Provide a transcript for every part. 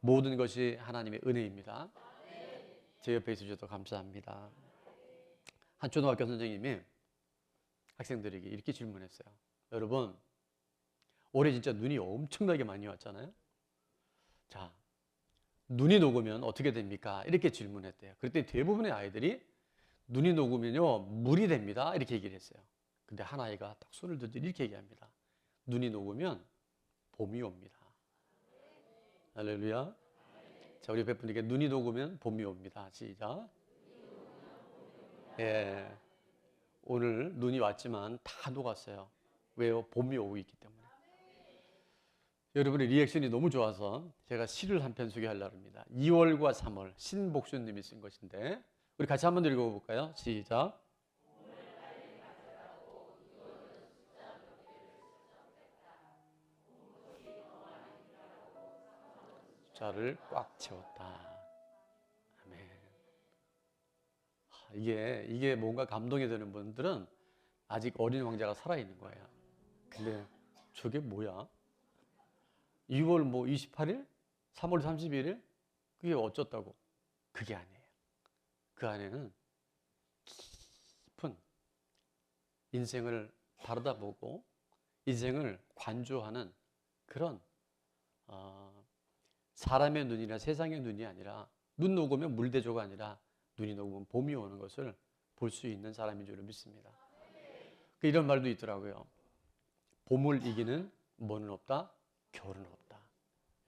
모든 것이 하나님의 은혜입니다. 제 옆에 있으셔서 감사합니다. 한 초등학교 선생님이 학생들에게 이렇게 질문했어요. 여러분, 올해 진짜 눈이 엄청나게 많이 왔잖아요. 자, 눈이 녹으면 어떻게 됩니까? 이렇게 질문했대요. 그랬더니 대부분의 아이들이 눈이 녹으면요, 물이 됩니다. 이렇게 얘기를 했어요. 근데 한 아이가 딱 손을 들고 이렇게 얘기합니다. 눈이 녹으면 봄이 옵니다. 할렐루야. 자, 우리 백분에게 눈이 녹으면 봄이 옵니다. 시작. 예. 오늘 눈이 왔지만 다 녹았어요. 왜요? 봄이 오고 있기 때문에. 여러분의 리액션이 너무 좋아서 제가 시를 한 편 소개하려고 합니다. 2월과 3월 신복수님이 쓴 것인데 우리 같이 한번 읽어볼까요? 시작. 숫자를 꽉 채웠다. 아멘. 이게 뭔가 감동이 되는 분들은 아직 어린 왕자가 살아있는 거예요. 근데 저게 뭐야? 2월 뭐 28일? 3월 31일? 그게 어쩌다고? 그게 아니에요. 그 안에는 깊은 인생을 바라다보고 인생을 관조하는 그런 사람의 눈이나 세상의 눈이 아니라 눈 녹으면 물대조가 아니라 눈이 녹으면 봄이 오는 것을 볼 수 있는 사람인 줄 믿습니다. 이런 말도 있더라고요. 봄을 이기는 뭐는 없다? 겨울은 없다.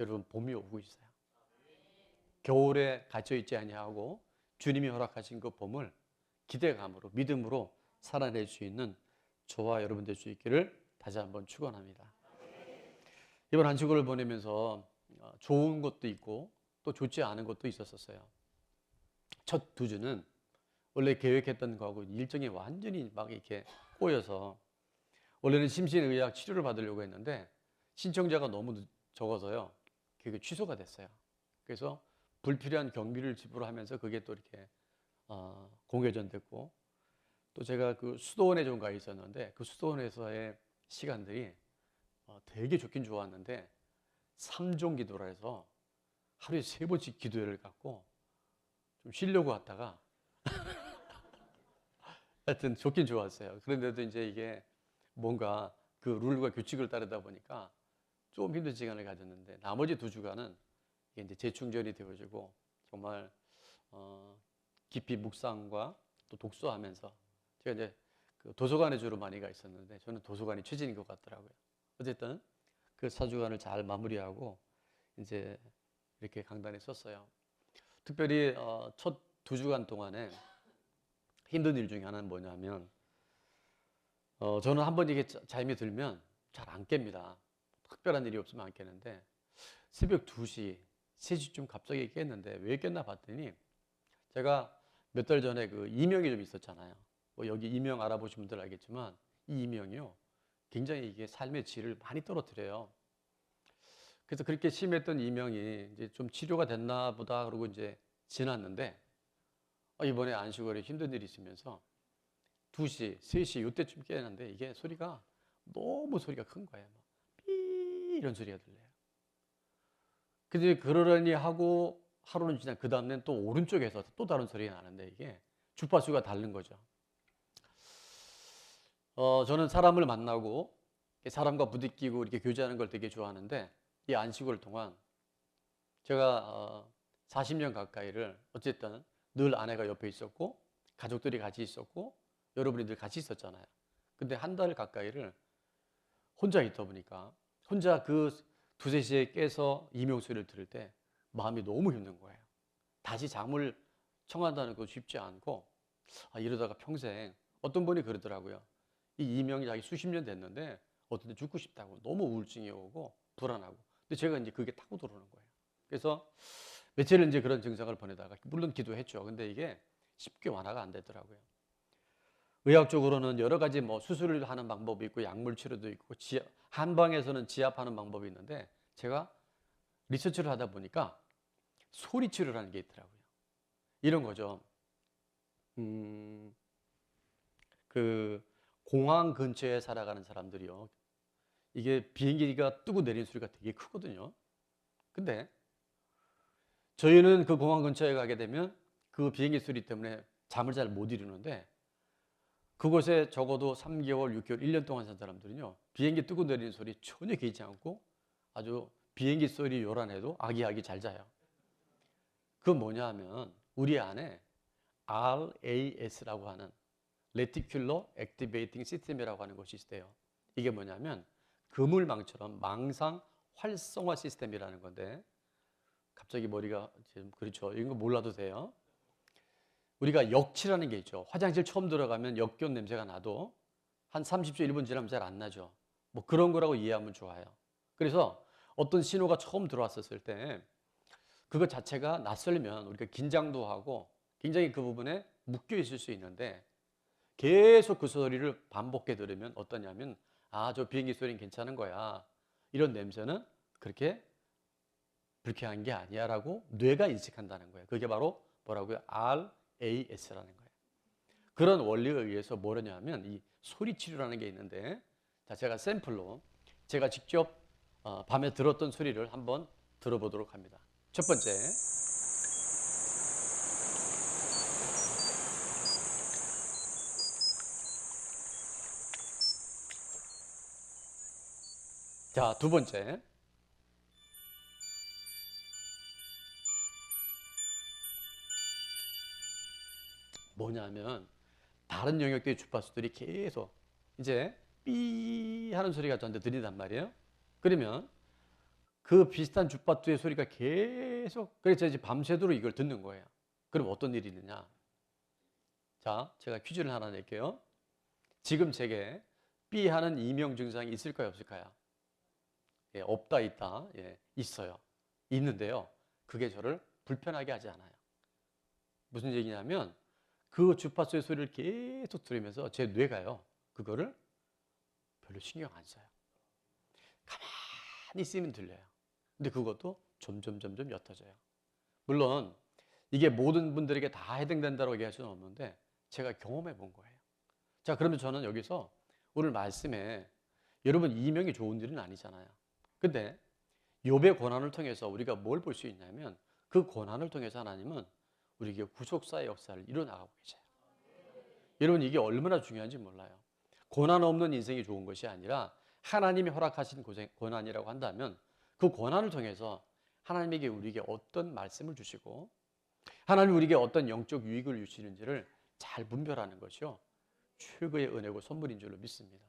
여러분, 봄이 오고 있어요. 겨울에 갇혀 있지 아니하고 주님이 허락하신 그 봄을 기대감으로 믿음으로 살아낼 수 있는 저와 여러분 될 수 있기를 다시 한번 축원합니다. 이번 한 주간을 보내면서 좋은 것도 있고 또 좋지 않은 것도 있었어요. 첫 두 주는 원래 계획했던 거하고 일정이 완전히 막 이렇게 꼬여서 원래는 심신의학 치료를 받으려고 했는데 신청자가 너무 적어서요. 그게 취소가 됐어요. 그래서 불필요한 경비를 지불하면서 그게 또 이렇게 공회전됐고 또 제가 그 수도원에 좀 가 있었는데 그 수도원에서의 시간들이 되게 좋긴 좋았는데 3종 기도라 해서 하루에 3번씩 기도회를 갖고 좀 쉬려고 하다가 하여튼 좋긴 좋았어요. 그런데도 이제 이게 뭔가 그 룰과 규칙을 따르다 보니까 좀 힘든 시간을 가졌는데 나머지 두 주간은 이게 이제 재충전이 되어지고 정말 깊이 묵상과 또 독서하면서 제가 이제 그 도서관에 주로 많이 가 있었는데 저는 도서관이 최진인 것 같더라고요. 어쨌든 그 4주간을 잘 마무리하고 이제 이렇게 강단에 섰어요. 특별히 첫 2주간 동안에 힘든 일 중에 하나는 뭐냐면 저는 한번 이게 잠이 들면 잘 안 깹니다. 특별한 일이 없으면 안 깨는데 새벽 2시, 3시쯤 갑자기 깼는데 왜 깼나 봤더니 제가 몇 달 전에 그 이명이 좀 있었잖아요. 뭐 여기 이명 알아보신 분들 알겠지만 이 이명이요. 굉장히 이게 삶의 질을 많이 떨어뜨려요. 그래서 그렇게 심했던 이명이 이제 좀 치료가 됐나 보다 그러고 이제 지났는데 이번에 안식월에 힘든 일이 있으면서 2시, 3시 이때쯤 깨는데 이게 소리가 너무 소리가 큰 거예요. 삐 이런 소리가 들려요. 근데 그러려니 하고 하루는 지나 그 다음엔 또 오른쪽에서 또 다른 소리가 나는데 이게 주파수가 다른 거죠. 저는 사람을 만나고 사람과 부딪히고 이렇게 교제하는 걸 되게 좋아하는데 이 안식월 동안 제가 40년 가까이를 어쨌든 늘 아내가 옆에 있었고 가족들이 같이 있었고 여러분이 늘 같이 있었잖아요. 근데 한 달 가까이를 혼자 있다 보니까 혼자 그 2, 3시에 깨서 이명소리를 들을 때 마음이 너무 힘든 거예요. 다시 잠을 청한다는 거 쉽지 않고 이러다가 평생 어떤 분이 그러더라고요. 이 이명이 자기 수십 년 됐는데 어떤 때 죽고 싶다고 너무 우울증이 오고 불안하고 근데 제가 이제 그게 타고 들어오는 거예요. 그래서 며칠을 이제 그런 증상을 보내다가 물론 기도했죠. 근데 이게 쉽게 완화가 안 되더라고요. 의학적으로는 여러 가지 뭐 수술을 하는 방법이 있고 약물 치료도 있고 한방에서는 지압하는 방법이 있는데 제가 리서치를 하다 보니까 소리 치료를 하는 게 있더라고요. 이런 거죠. 그 공항 근처에 살아가는 사람들이요. 이게 비행기가 뜨고 내리는 소리가 되게 크거든요. 근데 저희는 그 공항 근처에 가게 되면 그 비행기 소리 때문에 잠을 잘 못 이루는데 그곳에 적어도 3개월, 6개월, 1년 동안 산 사람들은요, 비행기 뜨고 내리는 소리 전혀 개의치 않고 아주 비행기 소리 요란해도 아기아기 잘 자요. 그 뭐냐 하면 우리 안에 RAS라고 하는 Reticular Activating System이라고 하는 것이 있어요. 이게 뭐냐면 그물망처럼 망상 활성화 시스템이라는 건데, 갑자기 머리가 지금 그렇죠. 이거 몰라도 돼요. 우리가 역치라는 게 있죠. 화장실 처음 들어가면 역겨운 냄새가 나도 한 30초 1분 지나면 잘 안 나죠. 뭐 그런 거라고 이해하면 좋아요. 그래서 어떤 신호가 처음 들어왔었을 때 그것 자체가 낯설면 우리가 긴장도 하고 굉장히 그 부분에 묶여 있을 수 있는데, 계속 그 소리를 반복해 들으면 어떠냐면, 아, 저 비행기 소리는 괜찮은 거야, 이런 냄새는 그렇게 불쾌한 게 아니야 라고 뇌가 인식한다는 거예요. 그게 바로 뭐라고요? RAS라는 거예요. 그런 원리에 의해서 뭐냐면 이 소리 치료라는 게 있는데, 자, 제가 샘플로 제가 직접 밤에 들었던 소리를 한번 들어보도록 합니다. 첫 번째, 자, 두 번째, 뭐냐면 다른 영역대의 주파수들이 계속 이제 삐 하는 소리가 저한테 들린단 말이에요. 그러면 그 비슷한 주파수의 소리가 계속, 그래서 이제 밤새도록 이걸 듣는 거예요. 그럼 어떤 일이 있느냐? 자, 제가 퀴즈를 하나 낼게요. 지금 제게 삐 하는 이명 증상이 있을까요, 없을까요? 예, 없다, 있다. 예, 있어요. 있는데요. 그게 저를 불편하게 하지 않아요. 무슨 얘기냐면 그 주파수의 소리를 계속 들으면서 제 뇌가요, 그거를 별로 신경 안 써요. 가만히 있으면 들려요. 근데 그것도 점점 옅어져요. 물론 이게 모든 분들에게 다 해당된다고 얘기할 수는 없는데 제가 경험해 본 거예요. 자, 그러면 저는 여기서 오늘 말씀에, 여러분 이명이 좋은 일은 아니잖아요. 근데 욥의 고난을 통해서 우리가 뭘 볼 수 있냐면 그 고난을 통해서 하나님은 우리에게 구속사의 역사를 일어나가고 계세요. 여러분 이게 얼마나 중요한지 몰라요. 고난 없는 인생이 좋은 것이 아니라 하나님이 허락하신 고난이라고 한다면 그 고난을 통해서 하나님에게 우리에게 어떤 말씀을 주시고 하나님이 우리에게 어떤 영적 유익을 주시는지를 잘 분별하는 것이요, 최고의 은혜고 선물인 줄로 믿습니다.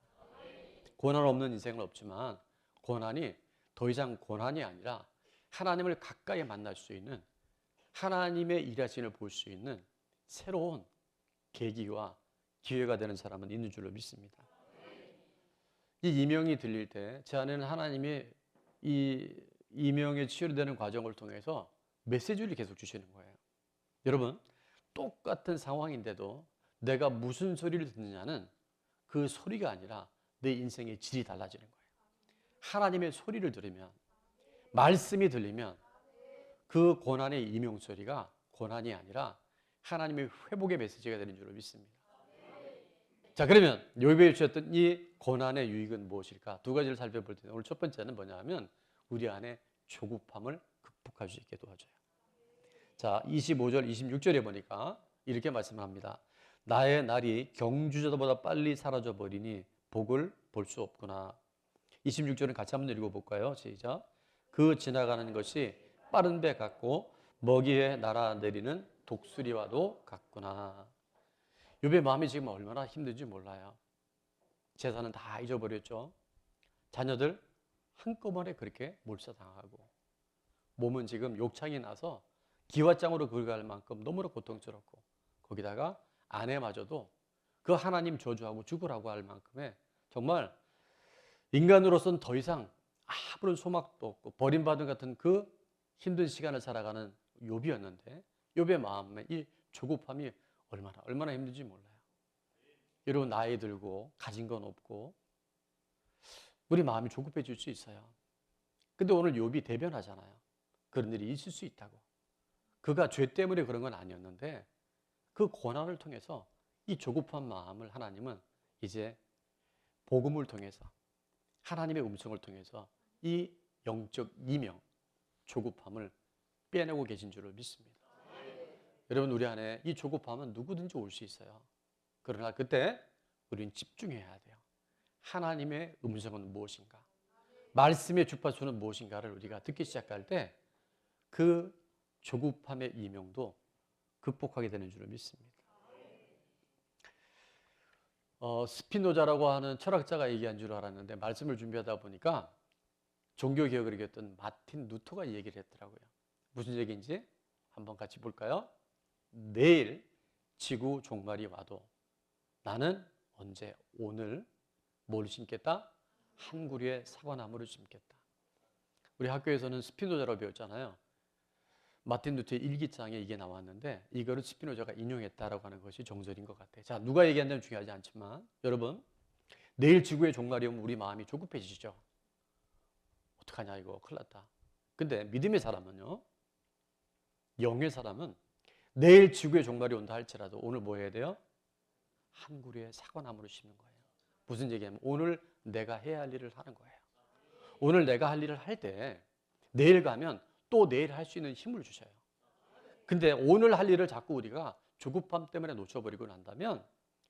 고난 없는 인생은 없지만 고난이 더 이상 고난이 아니라 하나님을 가까이 만날 수 있는, 하나님의 일하심을 볼 수 있는 새로운 계기와 기회가 되는 사람은 있는 줄로 믿습니다. 이 이명이 들릴 때 제 안에는 하나님이 이 이명에 치유되는 과정을 통해서 메시지를 계속 주시는 거예요. 여러분, 똑같은 상황인데도 내가 무슨 소리를 듣느냐는 그 소리가 아니라 내 인생의 질이 달라지는 거예요. 하나님의 소리를 들으면, 말씀이 들리면 그 고난의 이명 소리가 고난이 아니라 하나님의 회복의 메시지가 되는 줄로 믿습니다. 자, 그러면 욥이 주셨던 이 고난의 유익은 무엇일까? 두 가지를 살펴볼 텐데, 오늘 첫 번째는 뭐냐 하면 우리 안에 조급함을 극복할 수 있게 도와줘요. 자, 25절, 26절에 보니까 이렇게 말씀합니다. 나의 날이 경주자보다 빨리 사라져 버리니 복을 볼 수 없구나. 26절은 같이 한번 읽어볼까요? 시작. 그 지나가는 것이 빠른 배 같고 먹이에 날아내리는 독수리와도 같구나. 욥의 마음이 지금 얼마나 힘든지 몰라요. 재산은 다 잊어버렸죠. 자녀들 한꺼번에 그렇게 몰살당하고 몸은 지금 욕창이 나서 기왓장으로 긁어갈 만큼 너무나 고통스럽고, 거기다가 아내마저도 그 하나님 저주하고 죽으라고 할 만큼의 정말 인간으로서는 더 이상 아무런 소망도 없고 버림받은 같은 그 힘든 시간을 살아가는 욥이었는데, 욥의 마음에 이 조급함이 얼마나 힘든지 몰라요. 여러분, 나이 들고 가진 건 없고 우리 마음이 조급해질 수 있어요. 근데 오늘 욥이 대변하잖아요. 그런 일이 있을 수 있다고. 그가 죄 때문에 그런 건 아니었는데 그 고난을 통해서 이 조급한 마음을 하나님은 이제 복음을 통해서, 하나님의 음성을 통해서 이 영적 이명, 조급함을 빼내고 계신 줄을 믿습니다. 여러분, 우리 안에 이 조급함은 누구든지 올 수 있어요. 그러나 그때 우리는 집중해야 돼요. 하나님의 음성은 무엇인가? 말씀의 주파수는 무엇인가를 우리가 듣기 시작할 때 그 조급함의 이명도 극복하게 되는 줄을 믿습니다. 스피노자라고 하는 철학자가 얘기한 줄 알았는데 말씀을 준비하다 보니까 종교개혁을 이겼던 마틴 루터가 얘기를 했더라고요. 무슨 얘기인지 한번 같이 볼까요? 내일 지구 종말이 와도 나는 언제 오늘 뭘 심겠다? 한 그루의 사과나무를 심겠다. 우리 학교에서는 스피노자라고 배웠잖아요. 마틴 루터의 일기장에 이게 나왔는데 이거를 스피노자가 인용했다라고 하는 것이 정설인 것 같아요. 자, 누가 얘기한다면 중요하지 않지만 여러분, 내일 지구의 종말이 오면 우리 마음이 조급해지죠. 어떡하냐, 이거 큰일 났다. 근데 믿음의 사람은요, 영의 사람은 내일 지구의 종말이 온다 할지라도 오늘 뭐 해야 돼요? 한 그루의 사과나무를 심는 거예요. 무슨 얘기냐면 오늘 내가 해야 할 일을 하는 거예요. 오늘 내가 할 일을 할 때 내일 가면 또 내일 할 수 있는 힘을 주셔요. 근데 오늘 할 일을 자꾸 우리가 조급함 때문에 놓쳐버리고 난다면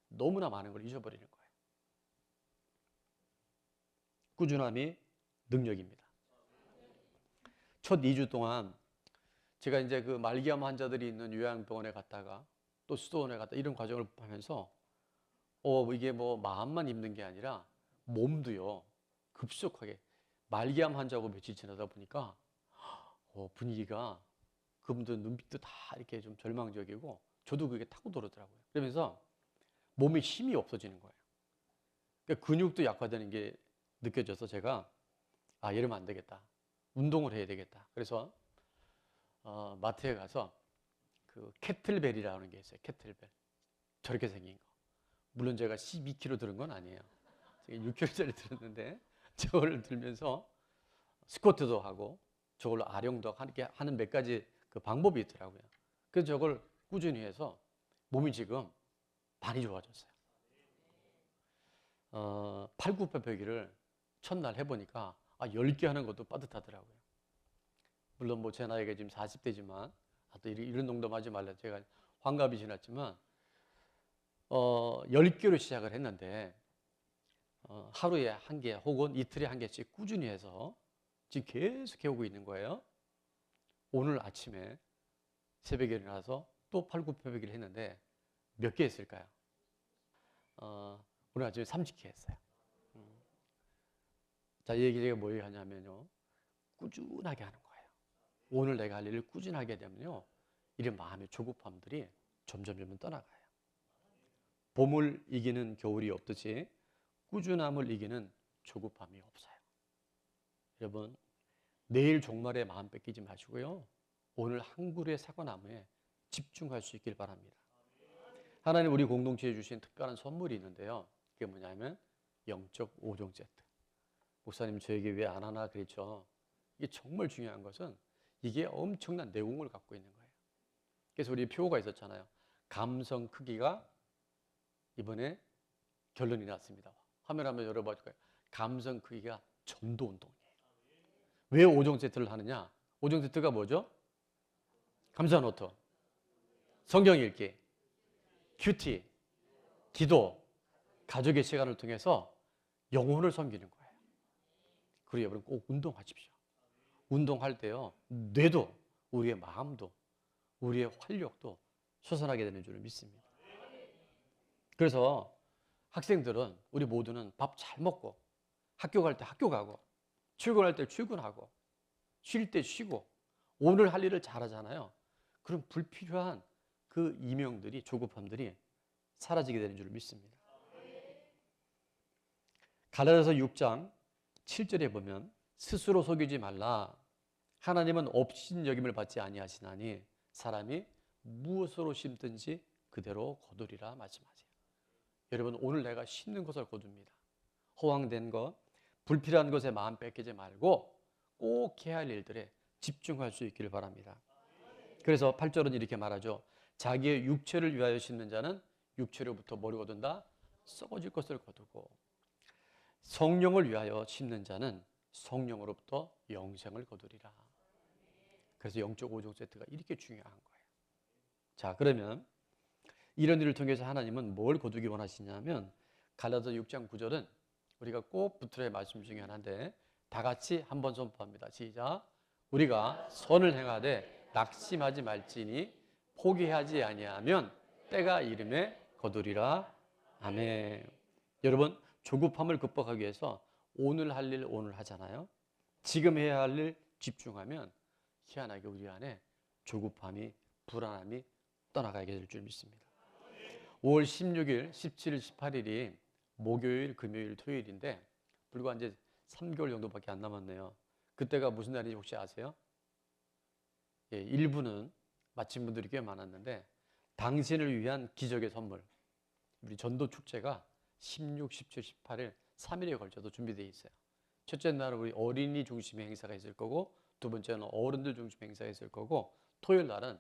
너무나 많은 걸 잊어버리는 거예요. 꾸준함이 능력입니다. 첫 2주 동안 제가 이제 그 말기암 환자들이 있는 요양병원에 갔다가 또 수도원에 갔다 이런 과정을 하면서 이게 뭐 마음만 힘든 게 아니라 몸도요 급속하게 말기암 환자하고 며칠 지나다 보니까 분위기가 그분들 눈빛도 다 이렇게 좀 절망적이고 저도 그게 타고 들어오더라고요. 그러면서 몸에 힘이 없어지는 거예요. 그러니까 근육도 약화되는 게 느껴져서 제가 이러면 안 되겠다. 운동을 해야 되겠다. 그래서 마트에 가서 그 캐틀벨이라는 게 있어요. 캐틀벨. 저렇게 생긴 거. 물론 제가 12kg 들은 건 아니에요. 제가 6kg짜리 들었는데 저걸 들면서 스쿼트도 하고 저걸로 아령도 이렇게 하는 몇 가지 그 방법이 있더라고요. 그래서 저걸 꾸준히 해서 몸이 지금 많이 좋아졌어요. 팔굽혀펴기를 첫날 해보니까 10개 하는 것도 빠듯하더라고요. 물론 뭐 제 나이가 지금 40대지만 또 이런 농담하지 말라. 제가 환갑이 지났지만 10개로 시작을 했는데 하루에 한 개 혹은 이틀에 한 개씩 꾸준히 해서 지금 계속 해오고 있는 거예요. 오늘 아침에 새벽에 일어나서 또 팔굽혀펴기를 했는데 몇 개 했을까요? 오늘 아침에 30개 했어요. 자, 이 얘기가 뭐 하냐면요, 꾸준하게 하는 거예요. 오늘 내가 할 일을 꾸준하게 되면요, 이런 마음의 조급함들이 점점 떠나가요. 봄을 이기는 겨울이 없듯이 꾸준함을 이기는 조급함이 없어요. 여러분, 내일 종말에 마음 뺏기지 마시고요, 오늘 한 그루의 사과나무에 집중할 수 있길 바랍니다. 하나님 우리 공동체에 주신 특별한 선물이 있는데요, 그게 뭐냐면 영적 5종 세트. 목사님 저에게 왜 안 하나 그랬죠. 이게 정말 중요한 것은 이게 엄청난 내용을 갖고 있는 거예요. 그래서 우리 표가 있었잖아요. 감성 크기가 이번에 결론이 났습니다. 화면 한번 열어봐 줄까요? 감성 크기가 전도 운동이에요. 왜 5종 세트를 하느냐? 5종 세트가 뭐죠? 감사 노트, 성경 읽기, 큐티, 기도, 가족의 시간을 통해서 영혼을 섬기는 거예요. 그리고 여러분 꼭 운동하십시오. 운동할 때요, 뇌도, 우리의 마음도, 우리의 활력도 솟아나게 되는 줄을 믿습니다. 그래서 학생들은, 우리 모두는 밥 잘 먹고, 학교 갈 때 학교 가고, 출근할 때 출근하고, 쉴 때 쉬고, 오늘 할 일을 잘하잖아요. 그럼 불필요한 그 이명들이, 조급함들이 사라지게 되는 줄을 믿습니다. 갈라디아서 6장 7절에 보면 스스로 속이지 말라. 하나님은 없인 여김을 받지 아니하시나니 사람이 무엇으로 심든지 그대로 거두리라 말씀하세요. 여러분, 오늘 내가 심는 것을 거둡니다. 허황된 것, 불필요한 것에 마음 뺏기지 말고 꼭 해야 할 일들에 집중할 수 있기를 바랍니다. 그래서 8절은 이렇게 말하죠. 자기의 육체를 위하여 심는 자는 육체로부터 뭐를 거둔다? 썩어질 것을 거두고, 성령을 위하여 심는 자는 성령으로부터 영생을 거두리라. 그래서 0.5종 세트가 이렇게 중요한 거예요. 자, 그러면 이런 일을 통해서 하나님은 뭘 거두기 원하시냐면 갈라디아 6장 9절은 우리가 꼭 붙들어야 할 말씀 중에 하나인데 다 같이 한번 선포합니다. 시작. 우리가 선을 행하되 낙심하지 말지니 포기하지 아니하면 때가 이름에 거두리라. 아멘. 여러분, 조급함을 극복하기 위해서 오늘 할 일 오늘 하잖아요. 지금 해야 할 일 집중하면 희한하게 우리 안에 조급함이, 불안함이 떠나가게 될 줄 믿습니다. 5월 16일, 17일, 18일이 목요일, 금요일, 토요일인데 불과 이제 3개월 정도밖에 안 남았네요. 그때가 무슨 날인지 혹시 아세요? 예, 일부는 마친 분들이 꽤 많았는데 당신을 위한 기적의 선물, 우리 전도 축제가 16, 17, 18일 3일에 걸쳐서 준비되어 있어요. 첫째 날은 우리 어린이 중심의 행사가 있을 거고, 두 번째는 어른들 중심의 행사가 있을 거고, 토요일 날은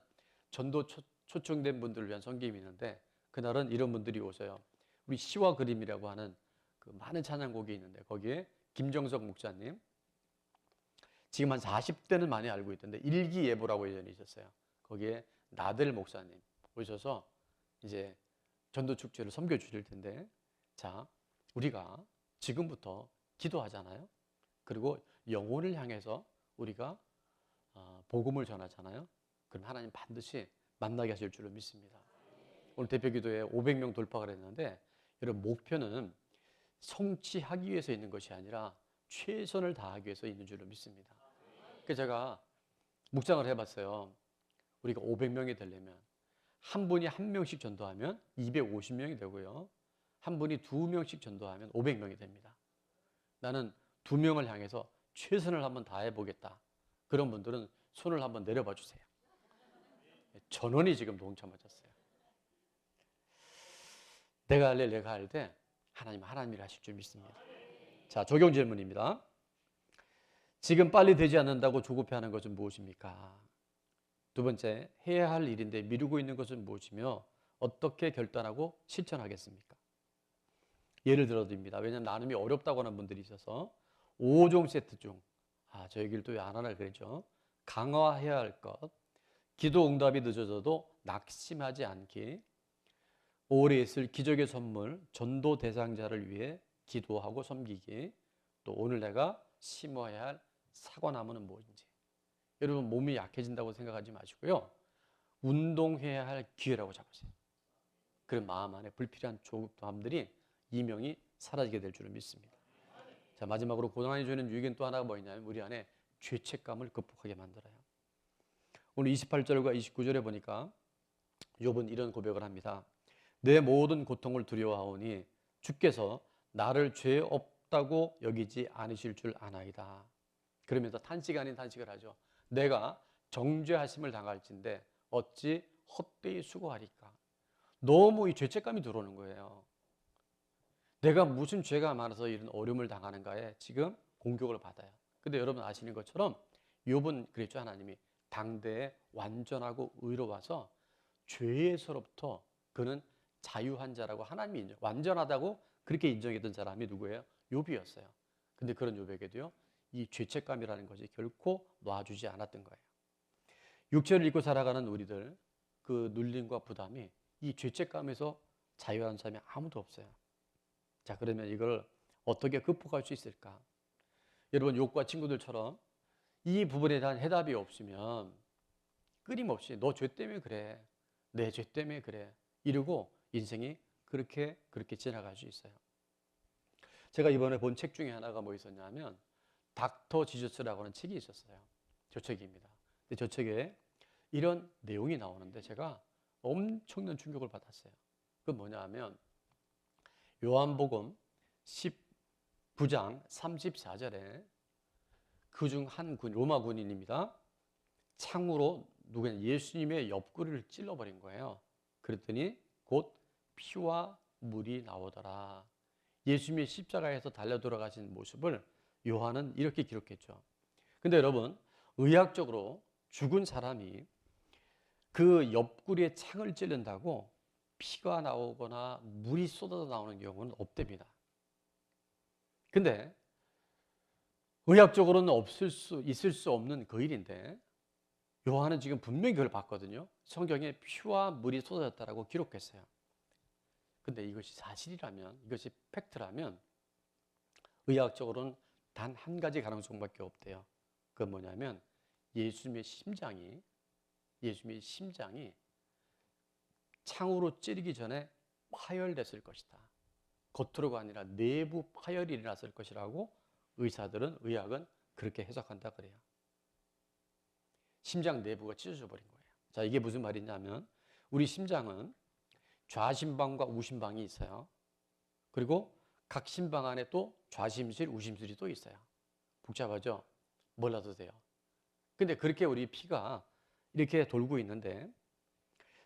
전도 초청된 분들을 위한 섬김이 있는데 그날은 이런 분들이 오세요. 우리 시와 그림이라고 하는 그 많은 찬양곡이 있는데 거기에 김정석 목사님, 지금 한 40대는 많이 알고 있던데 일기예보라고 예전에 있었어요. 거기에 나들 목사님 오셔서 이제 전도축제를 섬겨 주실 텐데, 자, 우리가 지금부터 기도하잖아요. 그리고 영혼을 향해서 우리가 복음을 전하잖아요. 그럼 하나님 반드시 만나게 하실 줄로 믿습니다. 오늘 대표기도에 500명 돌파가 했는데 여러분, 목표는 성취하기 위해서 있는 것이 아니라 최선을 다하기 위해서 있는 줄로 믿습니다. 그래서 제가 묵상을 해봤어요. 우리가 500명이 되려면 한 분이 한 명씩 전도하면 250명이 되고요. 한 분이 2명씩 전도하면 500명이 됩니다. 나는 2명을 향해서 최선을 한번 다해보겠다. 그런 분들은 손을 한번 내려봐 주세요. 전원이 지금 동참하셨어요. 내가 할래, 내가 할 때 하나님이 하실 줄 믿습니다. 자, 적용 질문입니다. 지금 빨리 되지 않는다고 조급해하는 것은 무엇입니까? 두 번째, 해야 할 일인데 미루고 있는 것은 무엇이며 어떻게 결단하고 실천하겠습니까? 예를 들어드립니다. 왜냐하면 나눔이 어렵다고 하는 분들이 있어서 5종 세트 중 저 얘기를 또 왜 안 하나 그랬죠. 강화해야 할 것, 기도 응답이 늦어져도 낙심하지 않기, 올해 있을 기적의 선물, 전도 대상자를 위해 기도하고 섬기기, 또 오늘 내가 심어야 할 사과나무는 무엇인지. 여러분, 몸이 약해진다고 생각하지 마시고요. 운동해야 할 기회라고 잡으세요. 그런 마음 안에 불필요한 조급함들이 이명이 사라지게 될 줄을 믿습니다. 자, 마지막으로 고난이 주는 유익은 또 하나가 뭐냐면 우리 안에 죄책감을 극복하게 만들어요. 오늘 28절과 29절에 보니까 욥은 이런 고백을 합니다. 내 모든 고통을 두려워하오니 주께서 나를 죄 없다고 여기지 않으실 줄 아나이다. 그러면서 탄식 아닌 탄식을 하죠. 내가 정죄하심을 당할진대 어찌 헛되이 수고하리까. 너무 이 죄책감이 들어오는 거예요. 내가 무슨 죄가 많아서 이런 어려움을 당하는가에 지금 공격을 받아요. 근데 여러분 아시는 것처럼 욥은 그랬죠. 하나님이 당대에 완전하고 의로워서 죄에서로부터 그는 자유한 자라고 하나님이 인정, 완전하다고 그렇게 인정했던 사람이 누구예요? 욥이었어요. 근데 그런 욥에게도요, 이 죄책감이라는 것이 결코 놔주지 않았던 거예요. 육체를 입고 살아가는 우리들, 그 눌림과 부담이 이 죄책감에서 자유한 사람이 아무도 없어요. 자, 그러면 이걸 어떻게 극복할 수 있을까? 여러분, 욥과 친구들처럼 이 부분에 대한 해답이 없으면 끊임없이 너 죄 때문에 그래, 내 죄 때문에 그래 이러고 인생이 그렇게 지나갈 수 있어요. 제가 이번에 본 책 중에 하나가 뭐 있었냐면 닥터 지저스라고 하는 책이 있었어요. 저 책입니다. 근데 저 책에 이런 내용이 나오는데 제가 엄청난 충격을 받았어요. 그건 뭐냐 하면 요한복음 19장 34절에 그중 한 군, 로마 군인입니다. 창으로 누구냐 예수님의 옆구리를 찔러버린 거예요. 그랬더니 곧 피와 물이 나오더라. 예수님이 십자가에서 달려 돌아가신 모습을 요한은 이렇게 기록했죠. 근데 여러분, 의학적으로 죽은 사람이 그 옆구리에 창을 찌른다고 피가 나오거나 물이 쏟아져 나오는 경우는 없답니다. 근데 의학적으로는 있을 수 없는 그 일인데 요한은 지금 분명히 그걸 봤거든요. 성경에 피와 물이 쏟아졌다라고 기록했어요. 근데 이것이 사실이라면, 이것이 팩트라면 의학적으로는 단 한 가지 가능성밖에 없대요. 그건 뭐냐면 예수님의 심장이 창으로 찌르기 전에 파열됐을 것이다. 겉으로가 아니라 내부 파열이 일어났을 것이라고 의학은 그렇게 해석한다 그래요. 심장 내부가 찢어져 버린 거예요. 자, 이게 무슨 말이냐면 우리 심장은 좌심방과 우심방이 있어요. 그리고 각 심방 안에 또 좌심실, 우심실이 또 있어요. 복잡하죠? 몰라도 돼요. 근데 그렇게 우리 피가 이렇게 돌고 있는데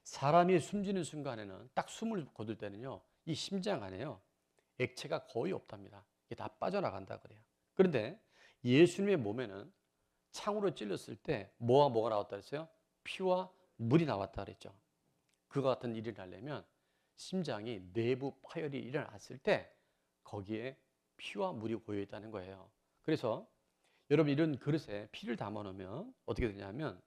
사람이 숨지는 순간에는 딱 숨을 거둘 때는요, 이 심장 안에요, 액체가 거의 없답니다. 이게 다 빠져나간다 그래요. 그런데 예수님의 몸에는 창으로 찔렸을 때 뭐와 뭐가 나왔다 그랬어요? 피와 물이 나왔다 그랬죠. 그와 같은 일이 나려면 심장이 내부 파열이 일어났을 때 거기에 피와 물이 고여 있다는 거예요. 그래서 여러분 이런 그릇에 피를 담아 놓으면 어떻게 되냐면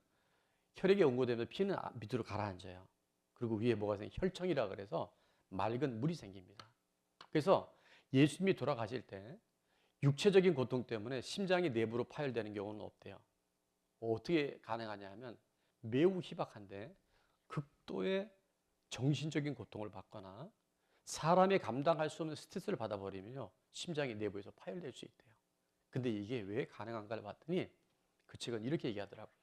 혈액이 응고되면 피는 밑으로 가라앉아요. 그리고 위에 뭐가 생겨? 혈청이라 그래서 맑은 물이 생깁니다. 그래서 예수님이 돌아가실 때 육체적인 고통 때문에 심장이 내부로 파열되는 경우는 없대요. 어떻게 가능하냐 하면 매우 희박한데 극도의 정신적인 고통을 받거나 사람이 감당할 수 없는 스트레스를 받아버리면요, 심장이 내부에서 파열될 수 있대요. 근데 이게 왜 가능한가를 봤더니 그 책은 이렇게 얘기하더라고요.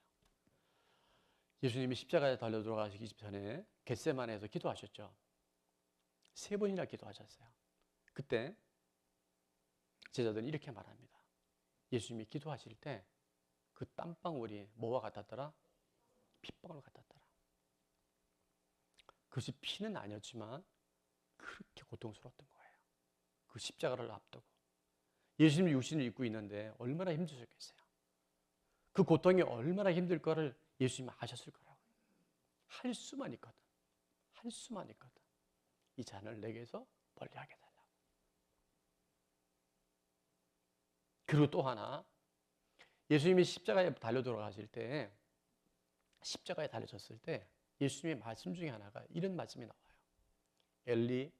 예수님이 십자가에 달려 돌아가시기 전에 겟세마네에서 기도하셨죠. 3번이나 기도하셨어요. 그때 제자들은 이렇게 말합니다. 예수님이 기도하실 때 그 땀방울이 뭐와 같았더라? 핏방울 같았더라. 그것이 피는 아니었지만 그렇게 고통스러웠던 거예요. 그 십자가를 앞두고 예수님이 육신을 입고 있는데 얼마나 힘드셨겠어요. 그 고통이 얼마나 힘들 거를 예수님이 아셨을 거라고요. 할 수만 있거든. 이 잔을 내게서 멀리하게 달라고. 그리고 또 하나, 예수님이 십자가에 달려 돌아가실 때, 십자가에 달려졌을 때 예수님의 말씀 중에 하나가 이런 말씀이 나와요. 엘리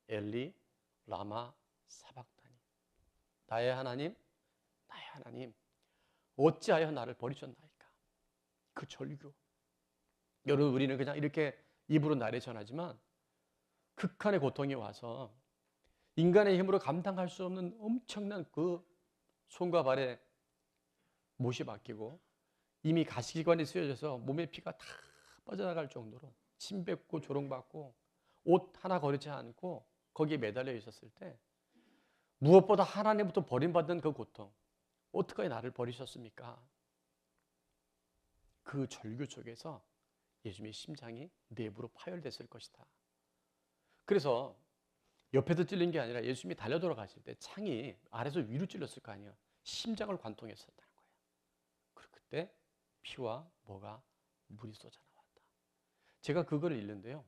엘리 라마 사박다니, 나의 하나님 어찌하여 나를 버리셨나이까. 그 절규. 여러분, 우리는 그냥 이렇게 입으로 나를 전하지만 극한의 고통이 와서 인간의 힘으로 감당할 수 없는 엄청난 그 손과 발에 못이 박히고 이미 가시기관이 쓰여져서 몸의 피가 다 빠져나갈 정도로 침 뱉고 조롱받고 옷 하나 거르지 않고 거기에 매달려 있었을 때 무엇보다 하나님부터 버림받는 그 고통, 어떻게 나를 버리셨습니까? 그 절규 속에서 예수님의 심장이 내부로 파열됐을 것이다. 그래서 옆에서 찔린 게 아니라 예수님이 달려 돌아가실 때 창이 아래에서 위로 찔렸을 거 아니에요. 심장을 관통했었다는 거예요. 그리고 그때 피와 뭐가 물이 쏟아 나왔다. 제가 그걸 읽는데요,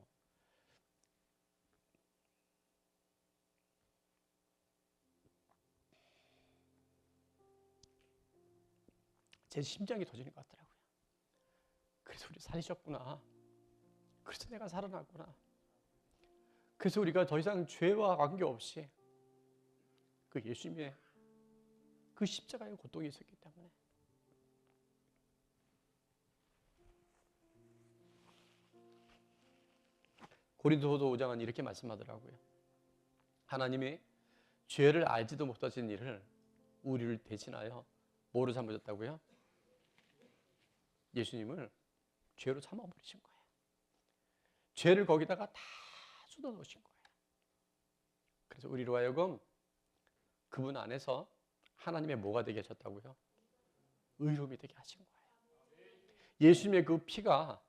제 심장이 터지는 것 같더라고요. 그래서 우리 살리셨구나. 그래서 내가 살아났구나. 그래서 우리가 더 이상 죄와 관계없이 그 예수님의 그 십자가의 고통이 있었기 때문에. 고린도서 5장은 이렇게 말씀하더라고요. 하나님이 죄를 알지도 못하신 이를 우리를 대신하여 뭐로 삼으셨다고요? 예수님을 죄로 삼아버리신 거예요. 죄를 거기다가 다 쏟아놓으신 거예요. 그래서 우리로 하여금 그분 안에서 하나님의 뭐가 되게 하셨다고요? 의로움이 되게 하신 거예요. 예수님의 그 피가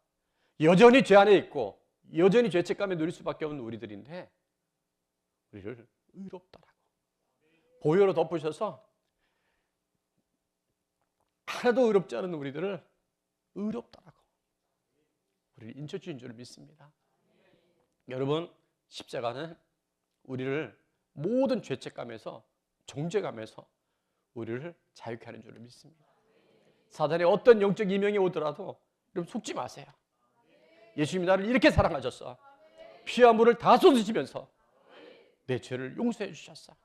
여전히 죄 안에 있고 여전히 죄책감에 누릴 수밖에 없는 우리들인데 우리를 의롭다라고 보혈로 덮으셔서 하나도 의롭지 않은 우리들을 의롭다라고 우리를 인쳐주신 줄 믿습니다. 여러분, 십자가는 우리를 모든 죄책감에서, 정죄감에서 우리를 자유케 하는 줄 믿습니다. 사단의 어떤 영적 이명이 오더라도 여러분 속지 마세요. 예수님이 나를 이렇게 사랑하셨어. 피와 물을 다 쏟으시면서 내 죄를 용서해 주셨어.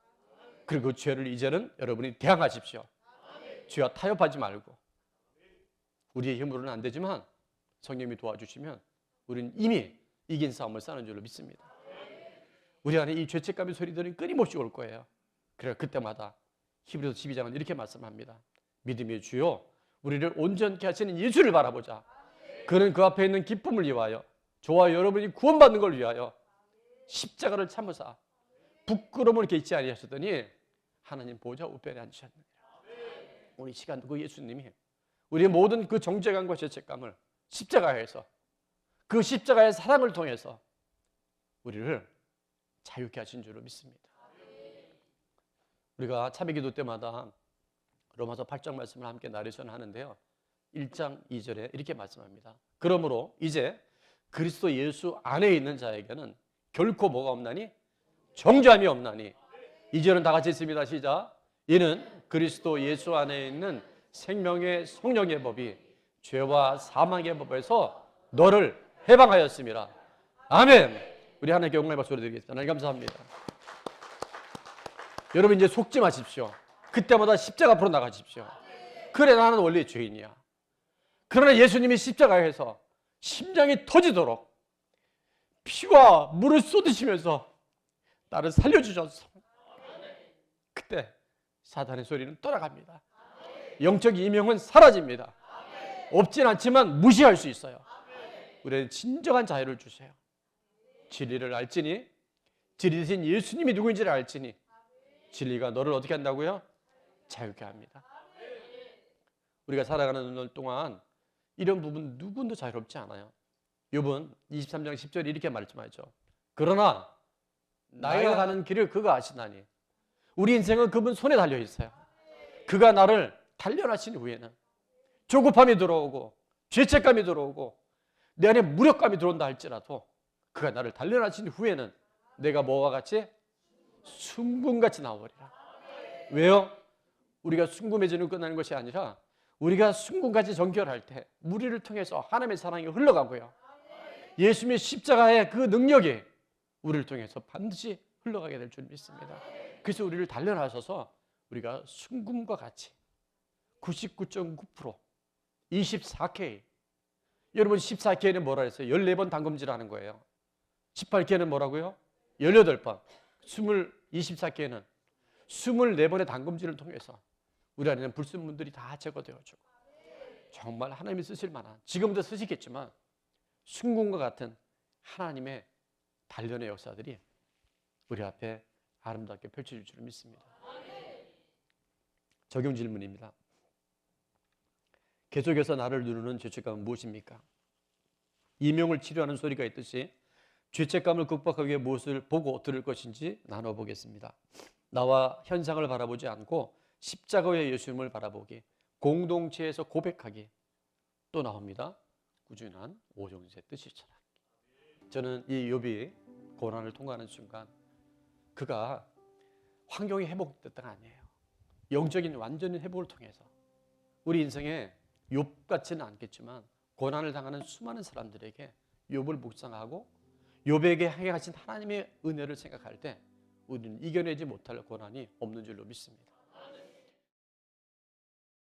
그리고 그 죄를 이제는 여러분이 대항하십시오. 죄와 타협하지 말고. 우리의 힘으로는 안 되지만 성령님이 도와주시면 우리는 이미 이긴 싸움을 싸는 줄로 믿습니다. 우리 안에 이 죄책감의 소리들은 끊임없이 올 거예요. 그래서 그때마다 히브리서 12장은 이렇게 말씀합니다. 믿음의 주요 우리를 온전케 하시는 예수를 바라보자. 그는 그 앞에 있는 기쁨을 위하여 저와 여러분이 구원받는 걸 위하여 십자가를 참으사 부끄러움을 잊지 아니하셨더니 하나님 보좌 우편에 앉으셨느니라. 오늘 이 시간도 그 예수님이 우리의 모든 그 정죄감과 죄책감을 십자가에서 그 십자가의 사랑을 통해서 우리를 자유케 하신 줄로 믿습니다. 우리가 참회기도 때마다 로마서 8장 말씀을 함께 나레이션 하는데요. 1장 2절에 이렇게 말씀합니다. 그러므로 이제 그리스도 예수 안에 있는 자에게는 결코 뭐가 없나니? 정죄함이 없나니. 2절은 다 같이 있습니다. 시작. 이는 그리스도 예수 안에 있는 생명의 성령의 법이 죄와 사망의 법에서 너를 해방하였습니다. 아멘. 우리 하나님께 영광의 박수를 드리겠습니다. 하나님 감사합니다. 여러분 이제 속지 마십시오. 그때마다 십자가 앞으로 나가십시오. 그래 나는 원래 죄인이야. 그러나 예수님이 십자가에서 심장이 터지도록 피와 물을 쏟으시면서 나를 살려주셨어. 그때 사단의 소리는 떠나갑니다. 영적 이명은 사라집니다. 없진 않지만 무시할 수 있어요. 우리는 진정한 자유를 주세요. 진리를 알지니 진리 대신 예수님이 누구인지를 알지니 진리가 너를 어떻게 한다고요? 자유케 합니다. 우리가 살아가는 날 동안 이런 부분 누구도 자유롭지 않아요. 욥은 23장 10절에 이렇게 말씀하죠. 그러나 나가 가는 길을 그가 아시나니. 우리 인생은 그분 손에 달려 있어요. 그가 나를 단련하신 후에는 조급함이 들어오고 죄책감이 들어오고 내 안에 무력감이 들어온다 할지라도 그가 나를 단련하신 후에는 내가 뭐와 같이? 순금같이 나오리라. 왜요? 우리가 순금해지는 끝나는 것이 아니라 우리가 순금같이 정결할 때 우리를 통해서 하나님의 사랑이 흘러가고요. 예수님의 십자가의 그 능력이 우리를 통해서 반드시 흘러가게 될 줄 믿습니다. 그래서 우리를 단련하셔서 우리가 순금과 같이 99.9% 24K. 여러분 14K는 뭐라 했어요? 14번 담금질하는 거예요. 18K는 뭐라고요? 18번. 24K는 24번의 담금질을 통해서 우리 안에는 불순물들이 다 제거되어지고 정말 하나님이 쓰실 만한, 지금도 쓰시겠지만 순금과 같은 하나님의 단련의 역사들이 우리 앞에 아름답게 펼쳐질 줄 믿습니다. 적용 질문입니다. 계속해서 나를 누르는 죄책감은 무엇입니까? 이명을 치료하는 소리가 있듯이 죄책감을 극복하기 위해 무엇을 보고 들을 것인지 나눠보겠습니다. 나와 현상을 바라보지 않고 십자가의 예수님을 바라보기, 공동체에서 고백하기, 또 나옵니다. 꾸준한 오종세 뜻이 철학. 저는 이 욥이 고난을 통과하는 순간 그가 환경이 회복됐다가 아니에요. 영적인 완전한 회복을 통해서 우리 인생에 욥 같지는 않겠지만 고난을 당하는 수많은 사람들에게 욥을 묵상하고 욥에게 행하신 하나님의 은혜를 생각할 때 우리는 이겨내지 못할 고난이 없는 줄로 믿습니다.